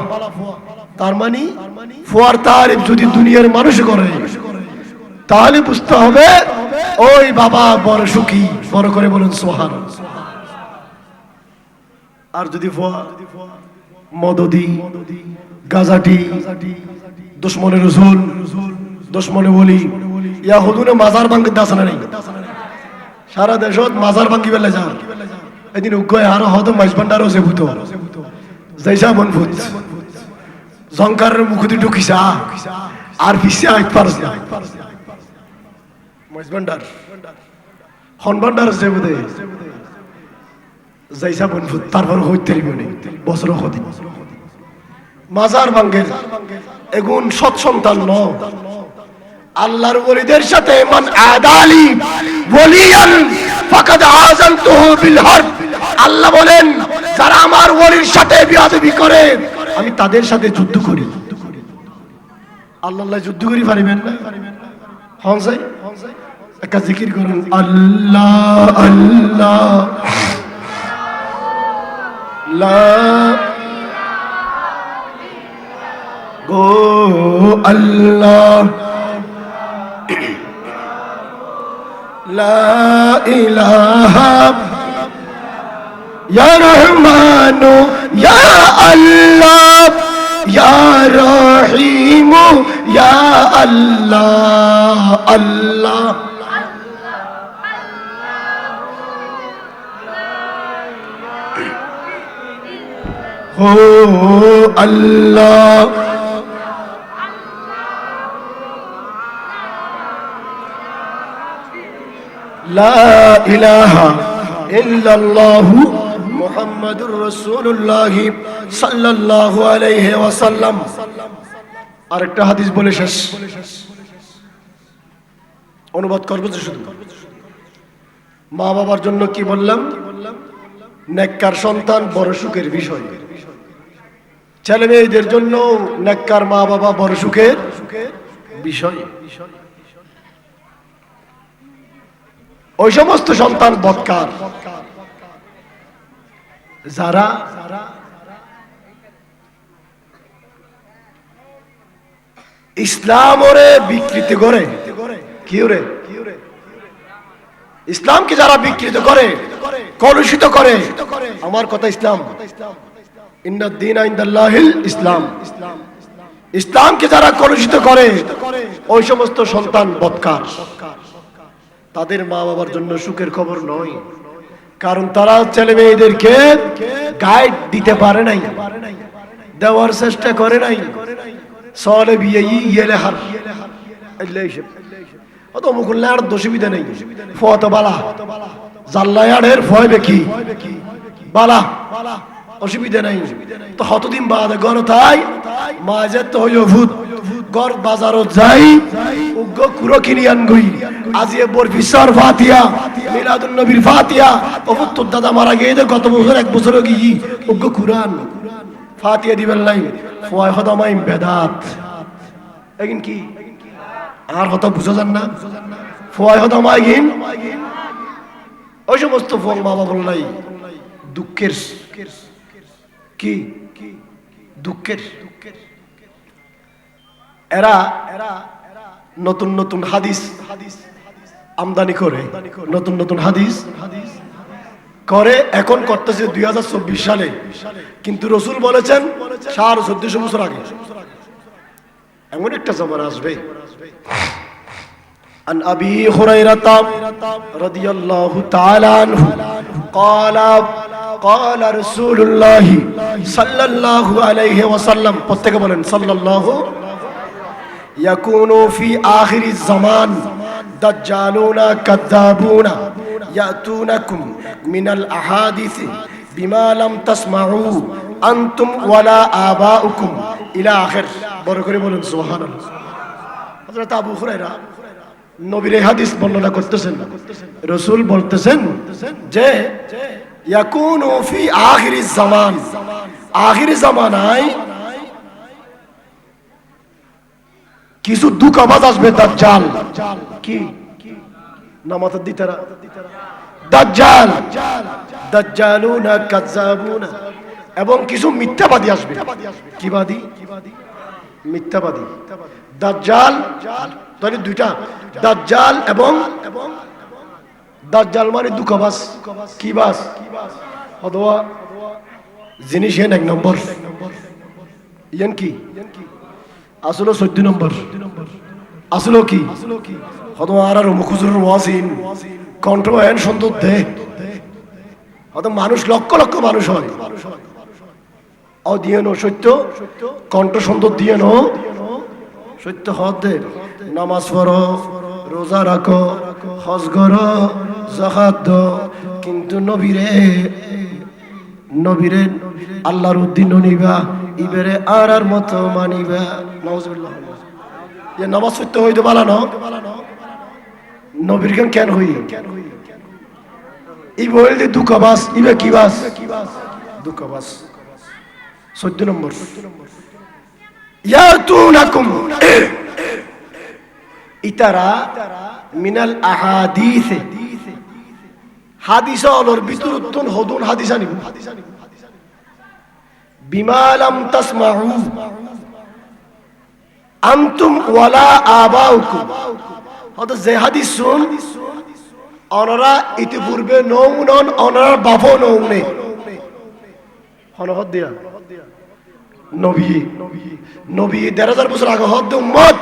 তার মানে ফুয়ার তারিফ যদি দুনিয়ার মানুষ করে তাহলে বুঝতে হবে ওই বাবা বড় সুখী, বড় করে বলুন সুবহানাল্লাহ। আর যদি ফুয়া মদদি, গাজাটি, দুশ্মনের রসুল, দুশ্মনে বলি ইয়া হুজুরে মাজার ভাঙ্গি দাস না নেই, সারা দেশত মাজার ভাঙ্গি বেলা যান। এদিন উগ্গয় আরো হয়তো মাইজবান্ডারও যে ভূত যাইসা মন ভূত জঙ্কারের মুখতি ঢুকিসা আর পিছিয়ে আইত পারস না। মাইজবান্ডার হনবান্ডার যে বুধে যাইসা মন ভূত, তারপর হইতে নেই বছর হদি মাজার ভাঙ্গের এগুন সৎ সন্তান ন। আল্লাহর ওলিদের সাথে মান আদালি ওলিয়ান ফাকাদ আযানতুহু বিল হারব। আল্লাহ বলেন যারা আমার ওলির সাথে বিয়াদবি করে আমি তাদের সাথে যুদ্ধ করি। আল্লাহ যুদ্ধ করি পারিবেন না? হন যাই একটা জিকির করুন, আল্লাহ আল্লাহ লা গো আল্লাহ লা ইলাহা ইয়া রহমানু ইয়া আল্লাহ ইয়া রহিমু ইয়া আল্লাহ আল্লাহ হো আল্লাহ লা ইলাহা ইল্লাল্লাহু মুহাম্মাদুর রাসূলুল্লাহ সাল্লাল্লাহু আলাইহি ওয়াসাল্লাম। আরেকটা হাদিস বলে শেষ, অনুবাদ করব যে শুধু মা বাবার জন্য কি বললাম? নেককার সন্তান বড় সুখের বিষয়। ছেলে মেয়েদের জন্য নেককার মা বাবা বড় সুখের বিষয়। ওই সমস্ত সন্তান বদকার যারা ইসলাম ওরে বিকৃতি করে। কি ওরে? ইসলামকে যারা বিকৃত করে, কলুষিত করে, আমার কথা ইসলাম ইন্নাদ দীনা ইনদাল্লাহিল ইসলাম, ইসলামকে যারা কলুষিত করে ওই সমস্ত সন্তান বদকার। তাদের মা বাবার জন্য সুখের খবর নয়, কারণ তারা ছেলে মেয়েদেরকে গাইড দিতে পারে নাই, দেওয়ার চেষ্টা করে নাই। সলে বিয়ে ইয়েলে হার অত মুকুল্লার দোষবিধা নেই, ফত বালা জাল্লায়ারের ভয় বেকি বালা অসুবিধা নাই। তো কতদিন বাদ গর তাই মাঝে তো হইল ভূত গর বাজারত যাই উগ্র কুরো কিনি আনগুই আজিয়ে বরফিসার ফাতিয়া মিলাদুন নবীর ফাতিয়া অবুত্তর দাদা মারা গিয়ে গত বছর এক বছর গিয়ে উগ্র কুরআন ফাতিয়া দিবেন নাই ফয় হদামাই বেদাত এগিন কি আর কথা বুঝা যান না ফয় হদামাই গিন ওই সমস্ত ফল বাবা বললাই দুঃখের কি দুঃখের এরা নতুন নতুন হাদিস আমদানি করে, নতুন নতুন হাদিস করে, এখন করতেছে 2024 সালে, কিন্তু রসুল বলেছেন 1400 বছর আগে। এমন একটা জামানা আসবে। عن أبي هريرة رضي الله تعالى عنه قال قال رسول الله صلى الله عليه وسلم প্রত্যেকে বলেন সাল্লাল্লাহু يكون في آخر الزمان دجالون كذابون يأتونكم من الأحاديث بما لم تسمعوا أنتم ولا آباؤكم إلى آخر বড় করে বলেন সুবহানাল্লাহ। হযরত আবু হুরায়রা নবীর হাদিস বর্ণনা করতেছেন, রাসূল বলতেছেন যে ইয়াকুনু ফি আখিরিজ জামান, আখির জামানায় কিছু দুঃখবাজ আসবে, দাজ্জাল। কি নামাত দিতারা দাজ্জাল, দাজ্জালুনা কাযাবুনা, এবং কিছু মিথ্যাবাদী আসবে। কি বাদী? মিথ্যাবাদী। দাজ্জাল তাহলে দুইটা, দাজ্জাল এবং দাজ্জাল মানে দুঃখবাজ। কি বাস? অথবা জিনিস হেন এক নম্বর, ইয়ান কি আসলে 14 নম্বর, আসলে কি অথবা আর মুখুজুর ওয়াসিন কণ্ঠ হেন সুন্দর দে, অত মানুষ লক্ষ লক্ষ মানুষ হয় অদিয়েন সত্য কণ্ঠ সুন্দর দিয়েন সত্য হদের নামাজ পড়ো, রোজা রাখো, হজ করো, যাকাত দাও, কিন্তু নবীরে আল্লাহর উদ্দিন নিবা, ইবেরে আর মতো মানিবা। নাউজুবিল্লাহ। যে নামাজ সত্য হইতে বালানো নবীর গান কেন হই? ই বলতে দুঃখবাস, ইবে কি বাস? দুঃখবাস। 14 নম্বর ইয়াতুনাকুম ইতারা মিনাল আহাদিস, হাদিস অলর বিতরুত্তন হদুন হাদিস আনিব, বিমা লাম তাসমাউ আনতুম ওয়ালা আবাউকুম, হদ যে হাদিস শুন অনরা ইতিপূর্বে নৌনন, অনরার বাপও নৌনে হনহদ দিয়া নবী 1000 বছর আগে হদ উম্মত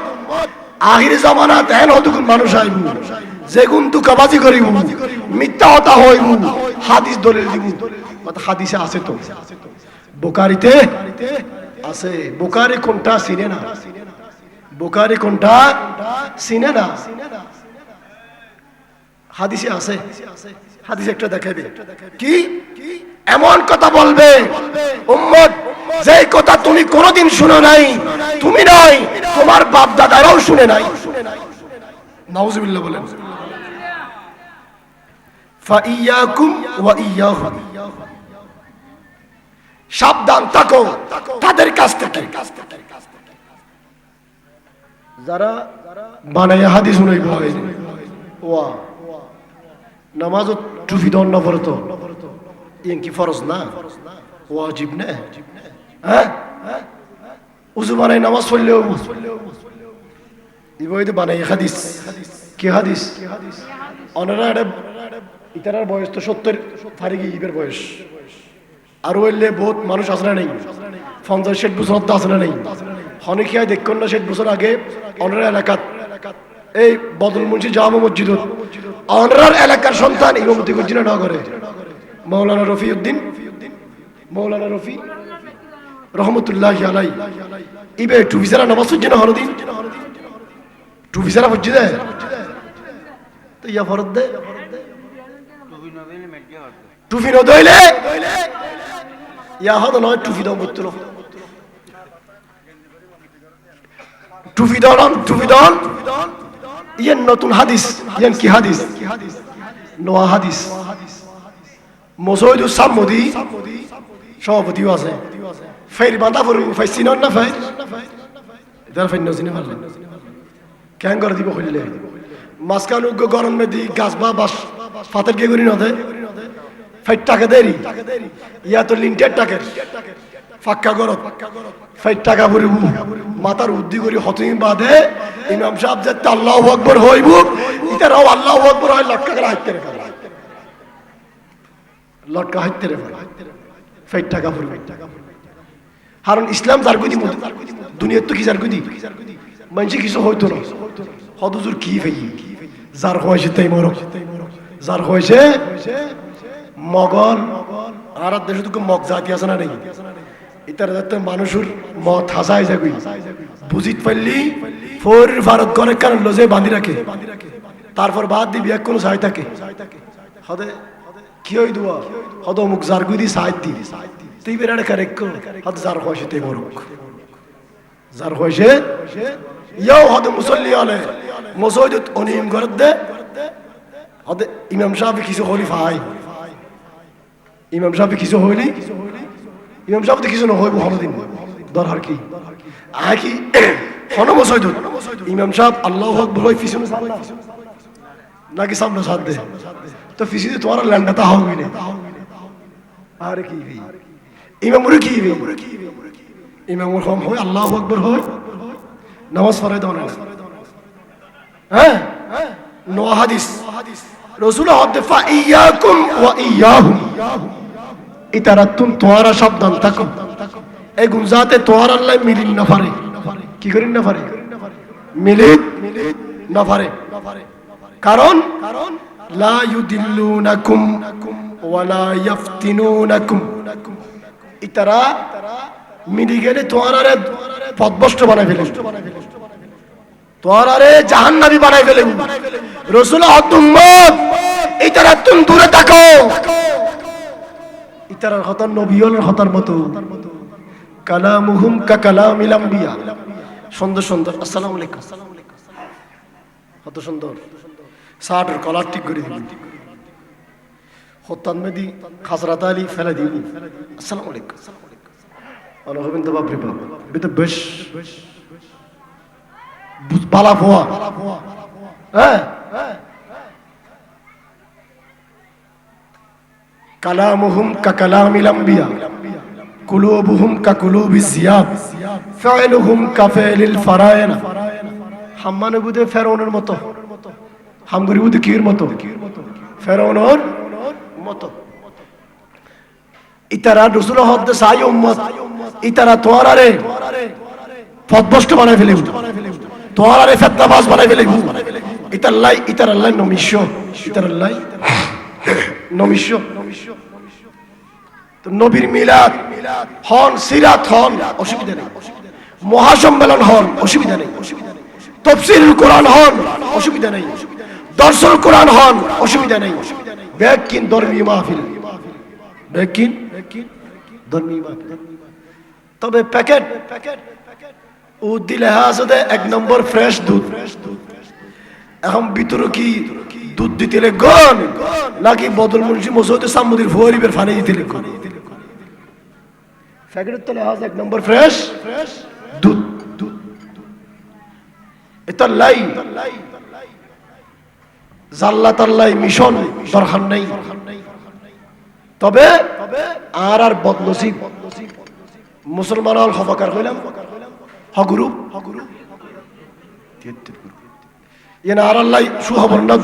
আখির জামানাত হেন হদুকুন মানুষ আইব যেগুন দুঃখবাজি করিব, মিথ্যা কথা হইব, হাদিস দলিল দিব। মানে হাদিসে আছে তো, বুখারীতে আছে। বুখারী কোনটা চিনে না, বুখারী কোনটা চিনে না, হাদিসে আছে। হাদিস একটা দেখাবে কি এমন কথা বলবে উম্মত যে কথা তুমি কোনোদিন শুনো নাই, তুমি নয় তোমার বাপ দাদারাও শুনে নাই। নাউজুবিল্লাহ বলেন। ফাইয়াকুম ওয়া ইয়াহুম, সাবধান থাকো তাদের কাছ থেকে যারা বানায় হাদিস শুনাইব। ওয়া নামাজ টুফি দন নফরত ইন কি ফরজ না, ওয়াজিব না। হ্যাঁ উযু বানাই নামাজ পড়লেও ইবইতে বানাই হাদিস। কি হাদিস? অনরা ইতারার বয়স তো 70 ফারিগি ইবের বয়স, আর হইলে বহুত মানুষ আসলে নেই, 50-60 বছর আসলে নেই। হনিকিয়া দেখুন না 60 বছর আগে অনরা এলাকাত এই বদল মুন্সি জামা মসজিদ অনরার এলাকার সন্তান ইমামতি করছিল না করে মৌলানা রফিউদ্দিন, মৌলানা রফি রহমতুল্লাহ আলাই ইবে টুফিসারা নামাজ পড়ছে না হরদিন, টুফিসারা পড়ছে দেয় তো ইয়া ফরদ দে টুফি ন দইলে ইয়া হদ নয় টুফি দাও বলতো টুফি দন ইয়েন নতুন হাদিস, ইয়েন কি হাদিস? নোয়া হাদিস। মসজিদুস সামদি সভাপতিও আছে, ফের বাঁধা পড়ু ফাইসিনন না ফাই এদার ফাইন নজিনে পারলেন কেন করে দিব কইলে মাসকান উগ্র গরম মে দি গাছ বা বাস ফাতের কে করি নদে ফাইট টাকা দেরি ইয়া তো লিন্টের টাকা ফাক্কা গরত ফাইট টাকা ভরিব মাথার উদ্দি করি হতিম বাদে ইমাম সাহেব যে আল্লাহু আকবার হইব ইতারাও আল্লাহু আকবার হয় লক্ষ করে হাইতে রে লটকা হাইতে রে ফাইট টাকা ভরিব। কারণ ইসলাম যার গদি দুনিয়ার তো কি জার কই মানুষ কিছু হইতো না হদুজুর কি ভাই যার হয়েছে তাই মরক যার হয়েছে মগল আর দেশে তো মগ জাতি আছে না নেই ইতার যাতে মানুষের মত হাসায় যাবি বুঝিত পারলি ফোর ভারত করে কারণ লজে বাঁধি রাখে তারপর বাদ দিবি এক কোনো সাই থাকে হদে কি হই দুয়া হদ অমুক যার গুই দি সাইড দি তুই বেড়াড়ে কারেক হদ যার হয়েছে তাই মরক যার হয়েছে ইয়াও হদ মুসল্লি আলে মসজিদ অনিম করে দে হদ ইমাম সাহেব কিছু খলিফা আই ইমাম সাহেব কিছু হইলি ইমাম সাহেব তো কিছু না হইব হলদিন দরকার কি আয় কি হন মসজিদ ইমাম সাহেব আল্লাহু আকবার হই পিছনে সাল্লাহ নাকি সামনে সাথ দে তো পিছনে তোমার ল্যান্ডাতা হবে না আর কি ভাই ইমামুর কি ভাই ইমামুর হম হয় আল্লাহু আকবার হয় নামাজ পড়াই দাও না হ্যাঁ নো হাদিস রাসূল হদ ফাইয়াকুম ওয়া ইয়াহুম ইতারাতুন তোয়ারা সাবধান থাকো এই গুনজাতে তোয়ার আল্লাহ মিলিন না পারে কি করেন না পারে মিলিত না পারে কারণ লা ইউদিল্লুনাকুম ওয়া লা ইফতিনুনাকুম ইতারা মিলি গেলে তোয়ারারে পথভ্রষ্ট বানাই ফেলে তোয়ারারে জাহান্নামী বানাই ফেলে রাসূল হদ উম্মত ইতারাতুন দূরে থাকো ইতারার হতার নবীর হতার মতো কালামুহুম কা কালামিল আম্বিয়া সুন্দর সুন্দর আসসালামু আলাইকুম কত সুন্দর সাটের কলার ঠিক করে দিবি হতান মেদি খাসরাত আলী ফেলে দিবি আসসালামু আলাইকুম আলো হবেন তো বাপ রে বাপ এটা বেশ বালা ফোয়া হ্যাঁ কালামুহুম কা কালামিল আম্বিয়া কুলুবুহুম কা কুলুবিজ জিয়াব ফাইলুহুম কা ফাইলিল ফারায়না হাম্মানে বুদে ফেরাউনের মতো হামগুরি বুদে কির মতো ফেরাউনের মতো ইতারা রাসূল হদ সাই উম্মত ইতারা তোয়ারারে পথভ্রষ্ট বানাই ফেলে তোয়ারারে ফেতনাবাজ বানাই ফেলে ইতারাল্লাহ নমিষ্য ইতারাল্লাহ নমিষ্য তো নবীর মিলাদ হন সিরাত হন অসুবিধা নেই মহাসম্মেলন হন অসুবিধা নেই তাফসীরুল কোরআন হন অসুবিধা নেই দর্শন কোরআন হন অসুবিধা নেই বেকিন ধর্মীয় মাহফিল বেকিন ধর্মীয় মাহফিল তবে প্যাকেট ও দিলে হাজতে এক নম্বর ফ্রেশ দুধ এখন ভিতরে কি দুধ দিতে গন নাকি বদল মুন্সি মসজিদে সামুদ্রিক ফরিবের ফানি দিতে গন প্যাকেটের তলে হাজ এক নম্বর ফ্রেশ দুধ এটা লাই জাল্লা তাল্লাই মিশন দরকার নেই তবে আর বদনসিব মুসলমান হল হফাকার হইলাম হগুরু ইয়ে না আর আল্লাহ সুখবর না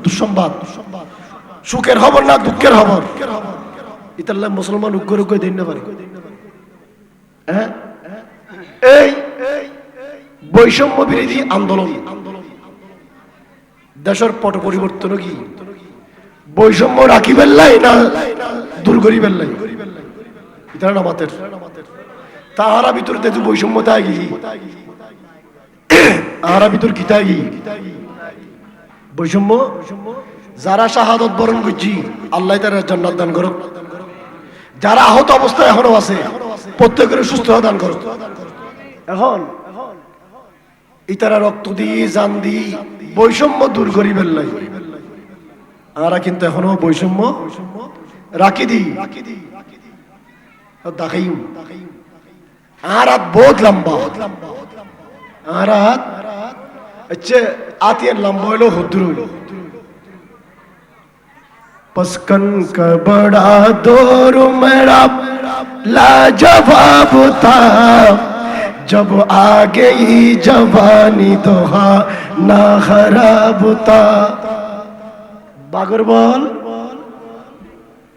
দুঃসংবাদ সুখের খবর না দুঃখের খবর ইতাল্লাহ মুসলমান উগ্র উগ্র দিন না পারে এই বৈষম্য বিরোধী আন্দোলন দেশের পট পরিবর্তন কি বৈষম্য রাখি বেল্লাই না দূর করি বেল্লাই ইতারা নামাতের তাহারা ভিতর দেখি বৈষম্য তাই গি আহারা ভিতর কি তাই বৈষম্য যারা শাহাদত বরণ করছি আল্লাহ তারা জান্নাত দান করুক যারা আহত অবস্থায় এখনো আছে প্রত্যেকের সুস্থ দান করুক এখন ইতারা রক্ত দিয়ে জান দিয়ে বৈষম্য দূর করি বেল্লাই আমরা কিন্তু এখনো বৈষম্য রাখি দিই দেখাই আর বহুত লম্বা আর আচ্ছা আতিয়ার লম্বা হইলো হদ্দুর হইলো पसकन का बड़ा दौर मेरा लाजवाब था जब आ गई जवानी तो ना खराब था बागर बल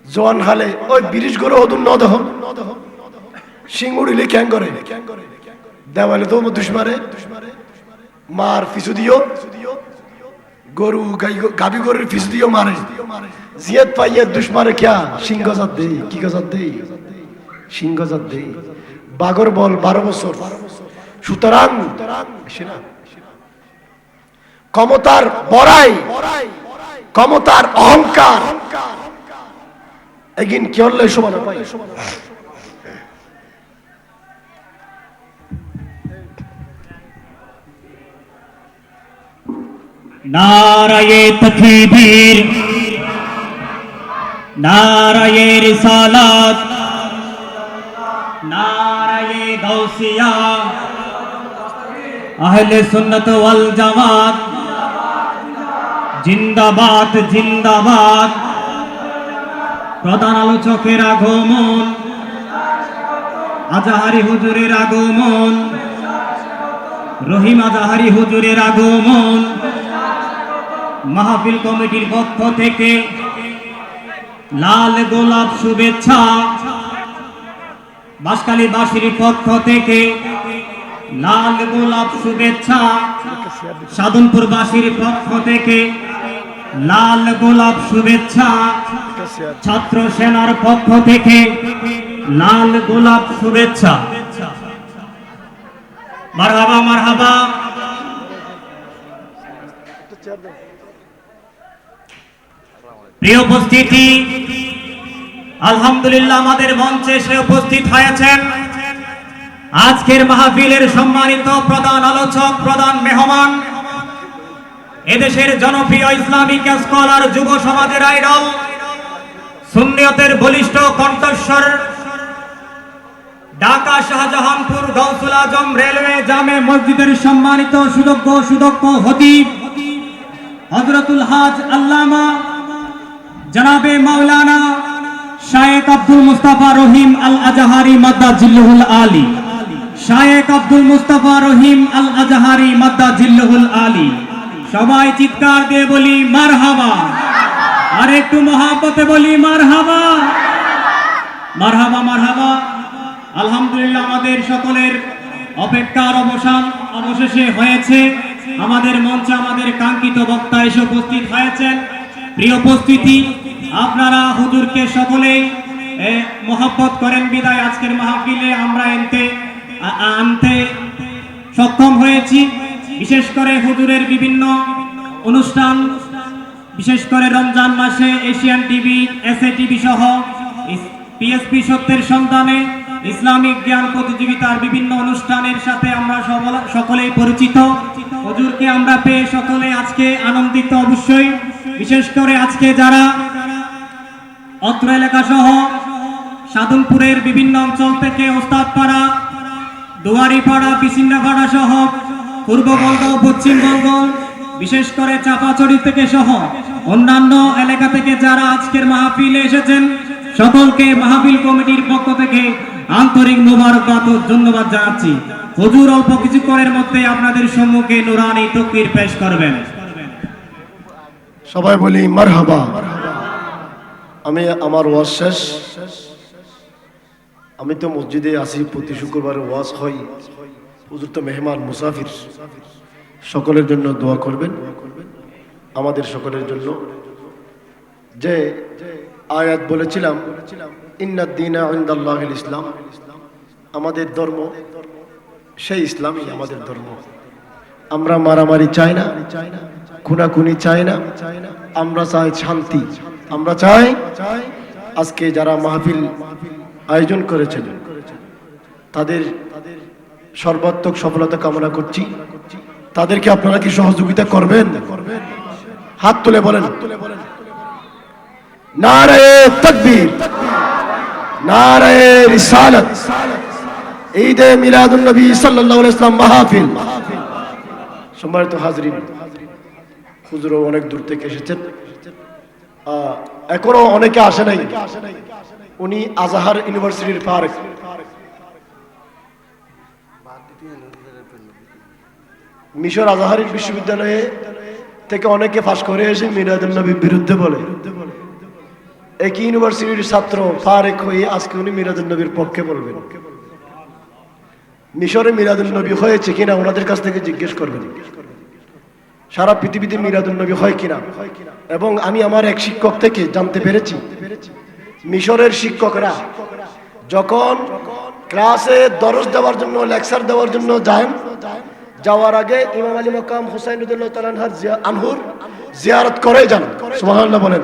जवान हाले ओई 20 গরো হদুন ন দেহ সিং উড়িলে ক্যাং করে দেওয়ালে তো দুশ্মারে মার পিছু দিও, গরু গাবি গরুর পিছু দিও মারে, জিয়াত পাইয়া দুশ্মারে ক্যা সিংহজাত দেই, কি গজাত দেই, সিংহজাত দেই। বাগর বল 12 বছর। সুতরাং ক্ষমতার বড়াই, ক্ষমতার অহংকার এগিন কি হলে সমান পাই। नाराये तकबीर, नाराये रिसालत, नाराये गौसिया, अहले सुन्नत वल जमात जिंदाबाद जिंदाबाद। प्रधान आलोचकेर আগমন, আজাহারি হুজুরের আগমন, রহিম আজাহারি হুজুরের আগমন, মাহফিল কমিটির পক্ষ থেকে লাল গোলাপ শুভেচ্ছা, বাঁশখালীবাসীর পক্ষ থেকে লাল গোলাপ শুভেচ্ছা, সাধনপুরবাসীর পক্ষ থেকে লাল গোলাপ শুভেচ্ছা, ছাত্র সেনার পক্ষ থেকে লাল গোলাপ শুভেচ্ছা। মারহাবা মারহাবা। প্রিয় উপস্থিতি, আলহামদুলিল্লাহ আমাদের মঞ্চে এসে উপস্থিত হয়েছেন আজকের মাহফিলের সম্মানিত প্রধান আলোচক, প্রধান মেহমান, এদেশের জনপ্রিয় ইসলামিক স্কলার, যুব সমাজের আইডল, সুন্নিয়তের বলিষ্ঠ কণ্ঠস্বর, ঢাকা শাহজাহানপুর গৌসুল আজম রেলওয়ে জামে মসজিদের সম্মানিত সুদক্ষ খতিব হযরতুল হাজ আল্লামা জনাবে মাওলানা শায়েখ আব্দুল মুস্তাফা রহিম আল আজহারি মাদ্দাজিল্লুহুল আলী, শায়েখ আব্দুল মুস্তাফা রহিম আল আজহারি মাদ্দাজিল্লুহুল আলী। সবাই চিৎকার দিয়ে বলি মারহাবা, আর একটু মহব্বতে বলি মারহাবা মারহাবা মারহাবা। আলহামদুলিল্লাহ আমাদের সকলের অপেক্ষার অবসান অবশেষে হয়েছে। আমাদের মঞ্চে আমাদের কাঙ্ক্ষিত বক্তা এসে উপস্থিত হয়েছেন। প্রিয় উপস্থিতি, আপনারা হুজুরকে সকলেই মহব্বত করেন বিদায় আজকের মাহফিলে আমরা আনতে সক্ষম হয়েছি। বিশেষ করে হুজুরের বিভিন্ন অনুষ্ঠান, বিশেষ করে রমজান মাসে এশিয়ান টিভি, এসএ টিভি সহ পিএসপি সত্যের সন্ধানে ইসলামিক জ্ঞান প্রতিযোগিতার বিভিন্ন অনুষ্ঠানের সাথে আমরা সকলেই পরিচিত। হুজুরকে আমরা পেয়ে সকলে আজকে আনন্দিত অবশ্যই। বিশেষ করে আজকে যারা অত্র এলাকা সহ সাধনপুরের বিভিন্ন অঞ্চল থেকে ওস্তাদপাড়া, দুয়ারিপাড়া, বিচিন্নাপাড়া সহ পূর্ববঙ্গ, পশ্চিমবঙ্গ, বিশেষ করে চাপাচড়ি থেকে সহ অন্যান্য এলাকা থেকে যারা আজকের মাহফিলে এসেছেন, সকলকে মাহফিল কমিটির পক্ষ থেকে আন্তরিক মোবারকবাদ ও ধন্যবাদ জানাচ্ছি। হুজুর অল্প কিছুক্ষণের মধ্যে আপনাদের সম্মুখে নুরানি তাকবীর পেশ করবেন। সবাই বলি মারহাবা। আমি আমার ওয়াজ শেষ। আমি তো মসজিদে আসি, প্রতি শুক্রবারে ওয়াজ হয়। হুজুর তো মেহমান মুসাফির। সকলের জন্য দোয়া করবেন, আমাদের সকলের জন্য। যে আয়াত বলেছিলাম, ইন্নাদ দীনা ইনদাল্লাহিল ইসলাম, আমাদের ধর্ম সেই ইসলামই আমাদের ধর্ম। আমরা মারামারি চাই না, খুনাখুনি চাই না, আমরা চাই শান্তি। আমরা চাই আজকে যারা মাহফিল আয়োজন করেছেন তাদের সর্বাত্মক সফলতা কামনা করছি। তাদেরকে আপনারা কি সহযোগিতা করবেন? হাত তুলে বলেন নারায়ে তাকবীর, নারায়ে রিসালাত, ঈদে মিলাদুন নবী সাল্লাল্লাহু আলাইহি ওয়াসাল্লাম মাহফিল। সম্মানিত হাজরিন, হুজুরও অনেক দূর থেকে এসেছেন, এখনো অনেকে আসে নাই। উনি আজহার ইউনিভার্সিটির ফারেক, মিশর আজহারি বিশ্ববিদ্যালয়ে থেকে অনেকে পাশ করে এসে মিলাদুন নবীর বিরুদ্ধে বলে। একই ইউনিভার্সিটির ছাত্র ফারেক হয়ে আজকে উনি মিলাদুন নবীর পক্ষে বলবেন। মিশরে মিলাদুন নবী হয়েছে কিনা ওনাদের কাছ থেকে জিজ্ঞেস করবেন। সারা পৃথিবীতে মিলাদুন নবী হয় কিনা। এবং আমি আমার এক শিক্ষক থেকে জানতে পেরেছি, মিশরের শিক্ষকরা যখন ক্লাসে দরস দেওয়ার জন্য, লেকচার দেওয়ার জন্য যান, যাওয়ার আগে ইমাম আলী মাকাম হুসাইন রাদিয়াল্লাহু তাআলা আনহুর জিয়ারত করে যান। সুবহানাল্লাহ বলেন।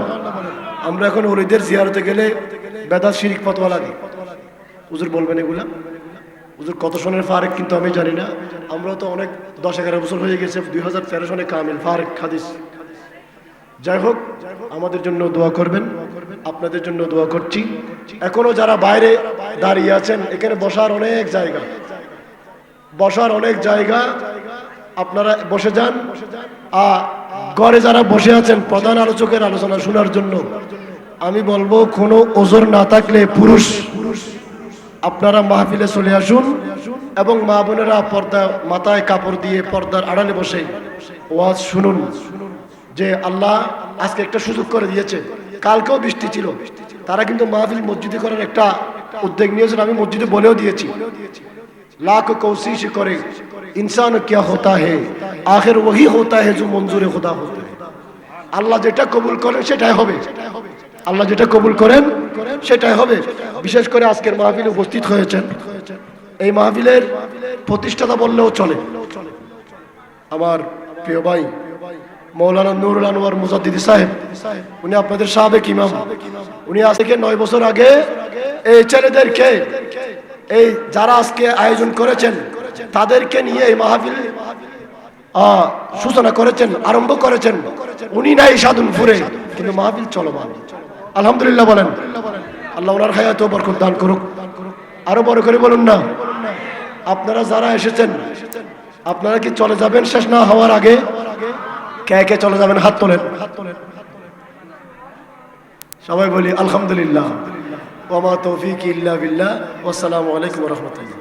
আমরা এখন ওলিদের জিয়ারতে গেলে বেদাত শিরক ফতোয়া লাগে। হুজুর বলবেন এগুলা? হুজুর কত সনের ফারেক কিন্তু আমি জানি না। আমরা তো অনেক 10-11 বছর হয়ে গেছে, 2013 সনে কামিল ফারেক হাদিস। যাই হোক, আমাদের জন্য দোয়া করবেন, আপনাদের জন্য দোয়া করছি। এখনো যারা বাইরে দাঁড়িয়ে আছেন, এখানে বসার অনেক জায়গা, আপনারা বসে যান। ঘরে যারা বসে আছেন প্রধান আলোচকের আলোচনা শোনার জন্য, আমি বলবো কোনো ওজর না থাকলে পুরুষ আপনারা মাহফিলে চলে আসুন এবং মা বোনেরা পর্দা মাথায় কাপড় দিয়ে পর্দার আড়ালে বসে ওয়াজ শুনুন যে আল্লাহ আজকে একটা সুযোগ করে দিয়েছে। কালকেও বৃষ্টি ছিল, তারা কিন্তু মাহফিল মসজিদে করার একটা উদ্যোগ নিয়েছেন। আমি মসজিদে বলেও দিয়েছি, লাখ কোশিশ করে ইনসান क्या होता है आखिर वही होता है जो मंजूर खुदा होता है। আল্লাহ যেটা কবুল করেন সেটাই হবে, আল্লাহ যেটা কবুল করেন সেটাই হবে। বিশেষ করে আজকের মাহফিলে উপস্থিত হয়েছেন, এই মাহফিলের প্রতিষ্ঠাতা বললেও চলে, আমার প্রিয় ভাই মৌলানা নুরুল আনোয়ার মুজাদ্দিদি সাহেব। উনি আপনাদের সাবেক ইমাম। উনি আজ থেকে 9 বছর আগে এই ছেলেদেরকে, এই যারা আজকে আয়োজন করেছেন তাদেরকে নিয়ে এই মাহফিল সূচনা করেছেন, আরম্ভ করেছেন। উনি নাই সাধনপুরে, কিন্তু মাহফিল চলমান। আলহামদুলিল্লাহ বলেন। আল্লাহ ওনার হায়াতেও বরকত দান করুক। আরো বড় করে বলুন না। আপনারা যারা এসেছেন, আপনারা কি চলে যাবেন শেষ না হওয়ার আগে? কে কে চলে যাবেন হাত তোলেন। সবাই বলি আলহামদুলিল্লাহ। ওয়া মা তৌফিক ইল্লা বিল্লাহ। ওয়াসসালামু আলাইকুম ওয়া রাহমাতুল্লাহ।